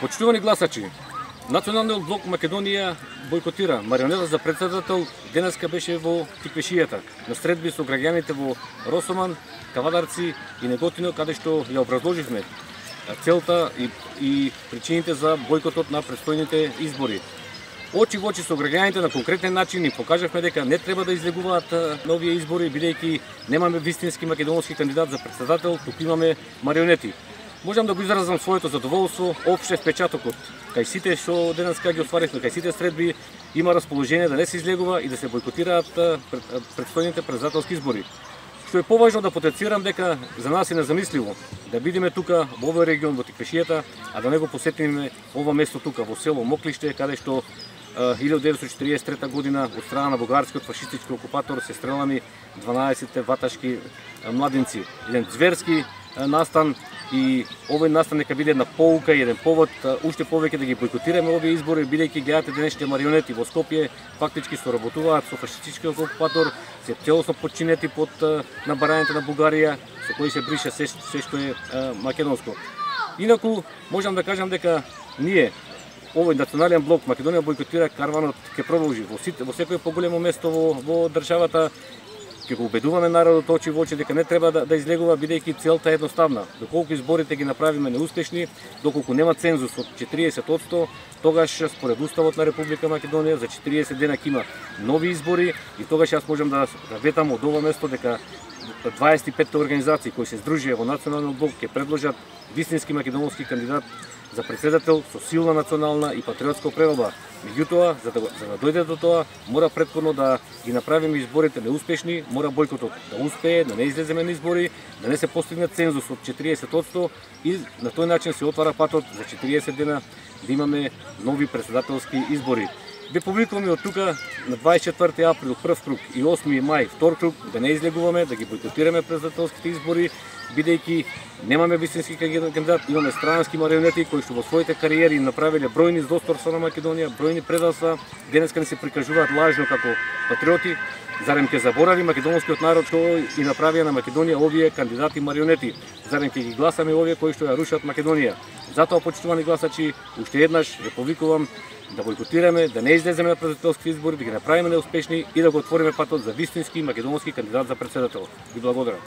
Почитувани гласачи, Националниот блок Македонија бойкотира марионета за председател. Денеска беше во Тиквешијата, на средби со граѓаните во Росоман, Кавадарци и Неготино, каде што ја образложивме целта и причините за бойкотот на предстојните избори. Очи во очи со граѓаните на конкретен начин и покажавме дека не треба да излегуваат на овие избори, бидејќи немаме вистински македонски кандидат за председател, туку имаме марионети. Можам да го изразам своето задоволство, опште впечатокот кај сите што денеска ги остваривме, кај сите средби има расположение да не се излегува и да се бойкотираат предстојните председателски избори. Што е поважно да потенцирам дека за нас е незамисливо да бидеме тука во овој регион во Тиквешијата, а да не го посетиме ова место тука во село Моклиште, каде што 1943 година од страна на бугарскиот фашистички окупатор се стрелани 12 ваташки младенци. Еден зверски настан и овој настан нека биде една поука и еден повод уште повеќе да ги бойкотираме овие избори, бидејќи гледате денешните марионети во Скопје фактички соработуваат со фашистичкиот окупатор, се целосно подчинети под набарањето на Бугарија, со кои се брише се што е македонско. Инаку можам да кажам дека ние овој национален блок Македонија бойкотира карванот ќе продолжи во секој поголемо место во државата. Ќе го убедуваме народот очи во очи дека не треба да излегува, бидејќи целта е едноставна. Доколку изборите ги направиме неуспешни, доколку нема цензус од 40%, тогаш според Уставот на Република Македонија за 40 дена ќе има нови избори и тогаш јас можам да ветам од ова место дека 25 организации кои се здружија во националниот блок ќе предложат вистински македонски кандидат за председател со силна национална и патриотска определба. Меѓутоа, за да дојде до тоа, мора претходно да ги направиме изборите неуспешни, мора бойкотот да успее, да не излеземе на избори, да не се постигне цензус од 40% и на тој начин се отвара патот за 40 дена да имаме нови председателски избори. Ве повикуваме од тука на 24 април прв круг и 8 мај втор круг да не излегуваме, да ги бойкотираме председателските избори, бидејќи немаме вистински кандидат, имаме странски марионети кои што во своите кариери направиле бројни злосторства на Македонија, бројни предавства, денеска не се прикажуваат лажно како патриоти. Зарем ќе заборави македонскиот народ што и направија на Македонија овие кандидати марионети? Зарем ќе ги гласаме овие кои што ја рушат Македонија? Затоа, почитувани гласачи, уште еднаш ве повикувам да бойкотираме, да не излеземе на председателски избори, да ги направиме неуспешни и да го отвориме патот за вистински македонски кандидат за председател. Ви благодарам.